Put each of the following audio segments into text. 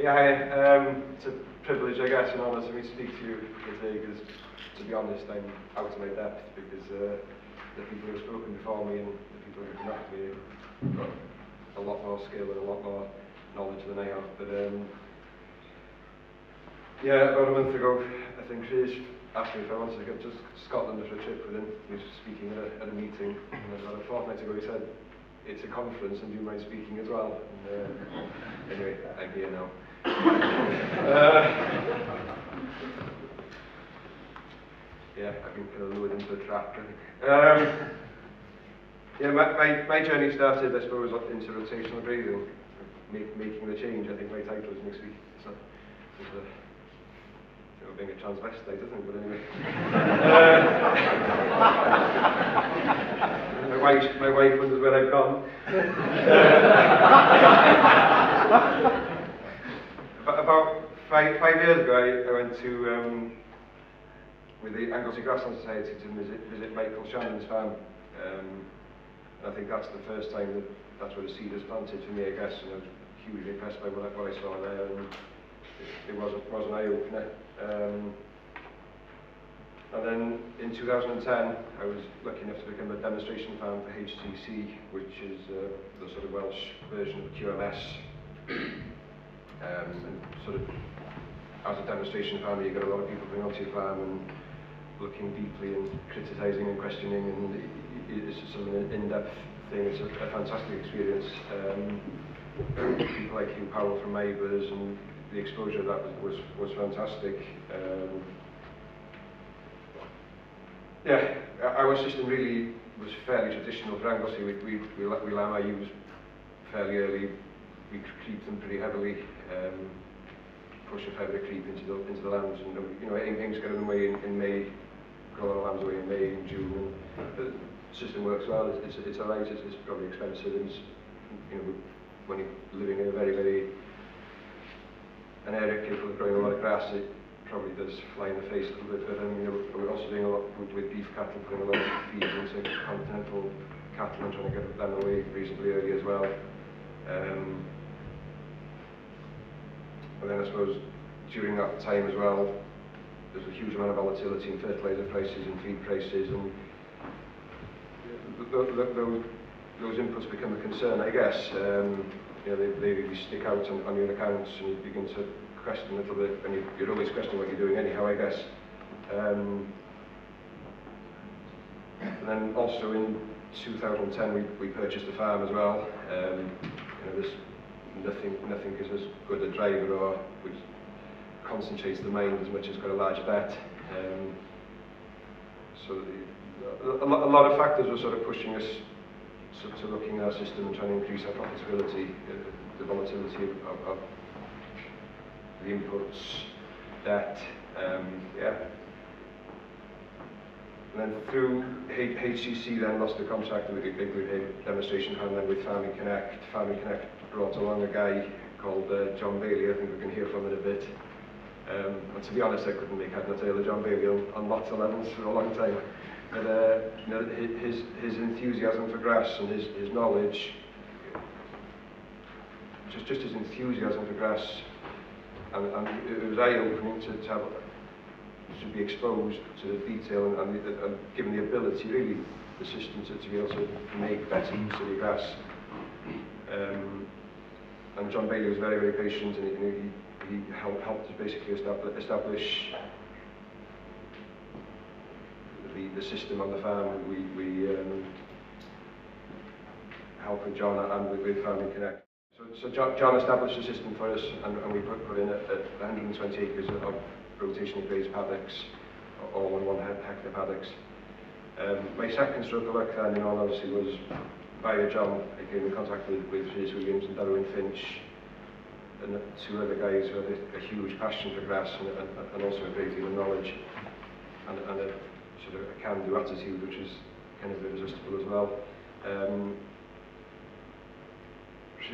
It's a privilege, I guess, and honour to me to speak to you today, because, to be honest, I'm out of my depth, because the people who have spoken before me and the people who have come after me have got a lot more skill and a lot more knowledge than I have. But about a month ago, I think Chris asked me if I wanted to go to Scotland for a trip with him. He was speaking at a meeting, and about a fortnight ago he said, "It's a conference and do you mind speaking as well?" And, anyway, I'm here now. I've been kind of lured into a trap. My journey started, I suppose, into rotational grazing, making the change. I think my title is next week. So, being a transvestite, isn't it? But anyway. My wife wonders where I've gone. About five years ago, I went to, with the Anglesey Grassland Society, to visit Michael Shannon's farm. I think that's the first time that's where the seed was planted for me, I guess, and I was hugely impressed by what I saw there, and it was an eye-opener. And then in 2010, I was lucky enough to become a demonstration farm for HCC, which is the sort of Welsh version of QMS. And sort of, as a demonstration farmer, you get a lot of people coming onto your farm and looking deeply and criticising and questioning, and it's just sort of an in-depth thing. It's a fantastic experience. People like Hugh Powell from Neighbours, and the exposure of that was fantastic. Our system really was fairly traditional for Anglesey. We lamb our ewes fairly early. We creep them pretty heavily, push a fair bit of creep into the lambs, and aim to get them away in May, grow our lambs away in May and June. And the system works well. It's alright. It's probably expensive, and when you're living in a an area capable of growing a lot of grass, it probably does fly in the face a little bit. But we're also doing a lot with beef cattle, putting a lot of feed into continental cattle and trying to get them away reasonably early as well. And then I suppose during that time as well, there's a huge amount of volatility in fertiliser prices and feed prices, and those inputs become a concern, I guess. They really stick out on your accounts, and you begin to question a little bit, and you're always questioning what you're doing anyhow, I guess. And then also in 2010 we purchased a farm as well. There's nothing is as good a driver or which concentrates the mind as much as got a large bet. So a lot of factors were sort of pushing us to looking at our system and trying to increase our profitability, the volatility of the inputs, debt, And then through HCC then lost the contract with a demonstration farm then with Farming Connect. Farming Connect brought along a guy called John Bailey. I think we can hear from in a bit. And to be honest, I couldn't make head nor tail of John Bailey on lots of levels for a long time. But his enthusiasm for grass and his knowledge, just his enthusiasm for grass, and it was eye-opening to be exposed to the detail and given the ability, really, the system to be able to make better use of the grass. And John Bailey was very, very patient, and he helped to basically establish the system on the farm. We helped with John and with Farming Connect. So John established a system for us, and we put in 120 acres of rotationally grazed paddocks, all on 1 hectare paddocks. My second stroke of luck then, in all honesty, was via John. I came in contact with Rhys Williams and Darwin Finch, and 2 other guys who had a huge passion for grass and also a great deal of knowledge, and a sort of a can-do attitude, which is kind of irresistible as well.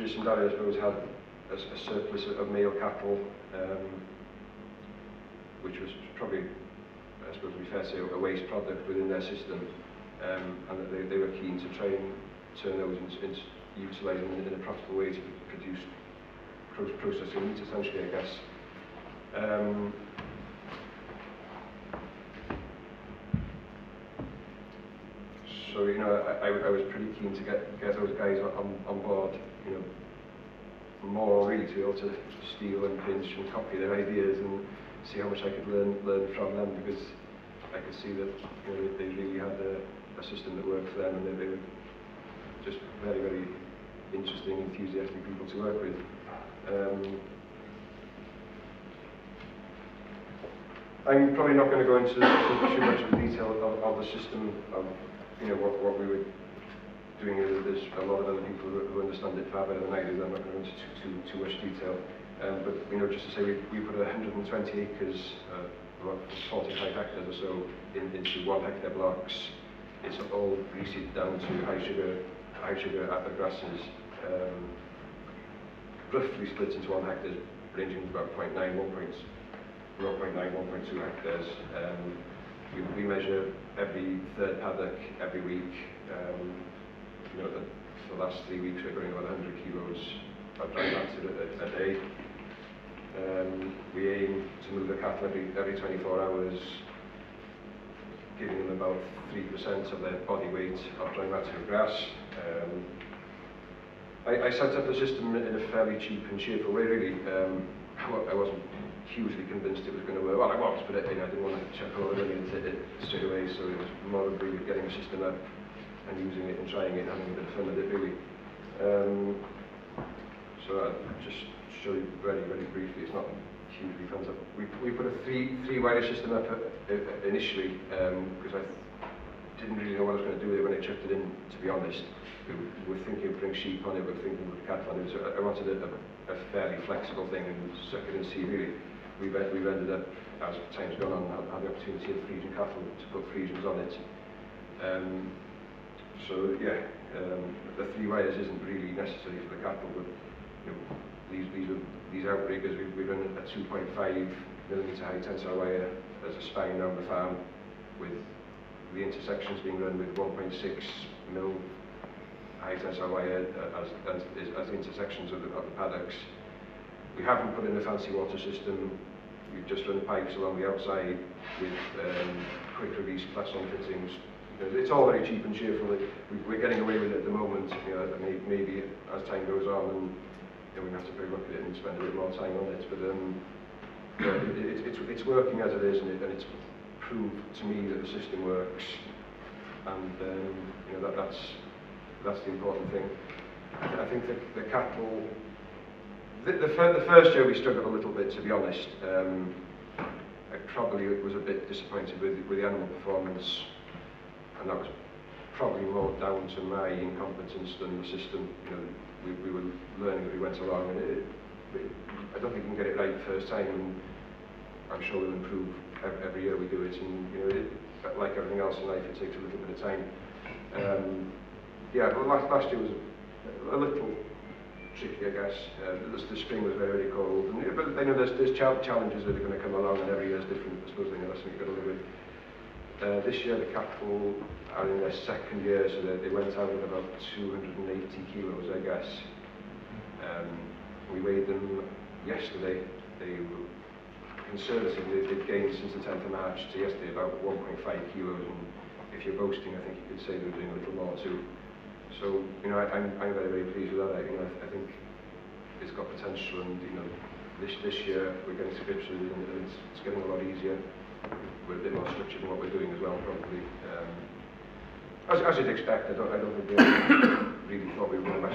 Rhys and Darwin, I suppose, had a surplus of male cattle, which was probably, I suppose we fair to say, a waste product within their system, and that they were keen to try and turn those into utilising them in a profitable way to produce processing meat, essentially, I guess. So, you know, I was pretty keen to get those guys on board, you know, more really to be able to steal and pinch and copy their ideas and see how much I could learn from them, because I could see that, you know, they really had a system that worked for them, and they were just very, very interesting, enthusiastic people to work with. I'm probably not going to go into too much of the detail of the system, of, you know, what we were doing. There's a lot of other people who understand it far better than I do. I'm not going to go into too much detail. But, you know, just to say, we put 120 acres, about 45 hectares or so, into 1 hectare blocks. It's all reseeded down to high sugar apple grasses, roughly split into 1 hectare, ranging from about 0.9, 1.2 hectares. We measure every third paddock every week. You know, for the last 3 weeks we're growing about 100 kilos of dry matter a day. We aim to move the cattle every 24 hours, giving them about 3% of their body weight of dry matter of grass. I set up the system in a fairly cheap and cheerful way, really. I wasn't hugely convinced it was going to work. Well, I was, but you know, I didn't want to chuck all the money into it straight away, so it was more of really getting the system up and using it and trying it and having a bit of fun with it, really. So I'll just show you very, very briefly. It's not hugely fun stuff. We put a three-wire system up initially, because I didn't really know what I was going to do with it when I chucked it in, to be honest. We were thinking of putting sheep on it, we were thinking of cattle on it, so I wanted a fairly flexible thing and suck it and see, really. We've ended up, as time's gone on, had the opportunity of Friesian cattle to put Friesians on it. So yeah, the 3 wires isn't really necessary for the cattle, but you know, these outriggers, we run a 2.5 millimetre high tensile wire as a spine around the farm, with the intersections being run with 1.6 mil high tensile wire as the intersections of the paddocks. We haven't put in a fancy water system. We've just run pipes along the outside with quick release press-on fittings. You know, it's all very cheap and cheerful. We're getting away with it at the moment. You know, maybe as time goes on, and you know, we have to probably look at it and spend a bit more time on it. But yeah, it's working as it is, and it's proved to me that the system works. And you know, that's the important thing. I think the cattle. The first year we struggled a little bit, to be honest. I probably was a bit disappointed with the animal performance, and that was probably more down to my incompetence than the system. You know, we were learning as we went along, and I don't think we can get it right the first time, and I'm sure we'll improve every year we do it. And you know, like everything else in life, it takes a little bit of time. Yeah, well, last year was a little tricky, I guess. The spring was very, very cold, and, but you know, there's challenges that are going to come along, and every year is different. I suppose that's what you've got to live with. This year the cattle are in their 2nd year, so they went out with about 280 kilos, I guess. We weighed them yesterday. They were conservatively, they'd gained since the 10th of March to yesterday about 1.5 kilos, and if you're boasting, I think you could say they were doing a little more too. So, you know, I'm very, very pleased with that. You know, I think it's got potential, and you know, this year we're getting to grips with it, and it's getting a lot easier. We're a bit more structured in what we're doing as well, probably. As you'd expect, I don't think we really thought we were going to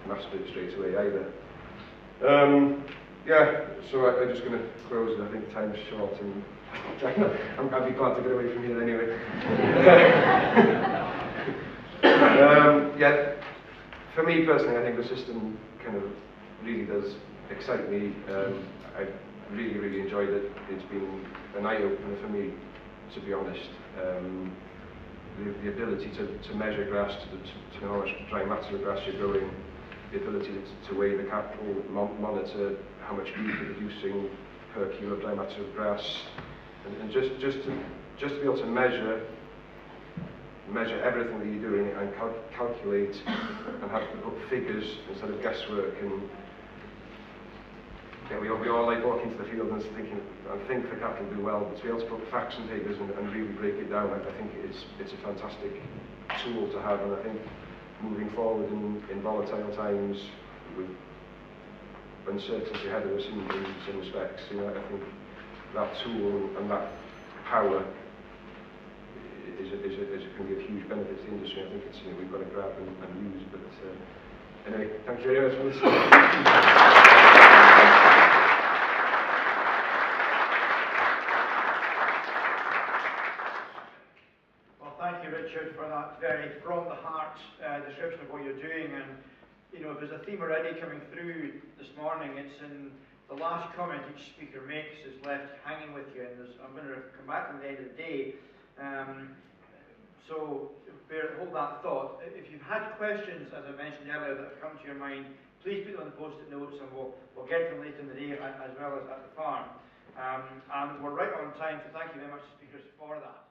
master it straight away either. Yeah, so I'm just going to close, and I think time's short, and I'd be glad to get away from here anyway. Yeah, for me personally, I think the system kind of really does excite me. I really, really enjoyed it. It's been an eye-opener for me, to be honest. The ability to measure grass, to know how much dry matter of grass you're growing, the ability to weigh the cattle, monitor how much beef you're producing per kilo of dry matter of grass, and just to be able to measure everything that you're doing and calculate and have to put figures instead of guesswork, and yeah, we all like walking to the field and thinking, I think the cattle do well, but to be able to put facts and figures and really break it down, I think it's a fantastic tool to have, and I think moving forward in volatile times with uncertainty ahead of us in some respects, you know, I think that tool and that power can be a huge benefit to the industry. I think it's, you know, we've got to grab and use. But anyway, thank you very much for listening. Well, thank you, Richard, for that very from-the-heart description of what you're doing. And, you know, there's a theme already coming through this morning. It's in the last comment each speaker makes is left hanging with you. And I'm going to come back at the end of the day. So hold that thought. If you've had questions, as I mentioned earlier, that have come to your mind, please put them on the post-it notes, and we'll get them later in the day as well as at the farm. And we're right on time, so thank you very much, speakers, for that.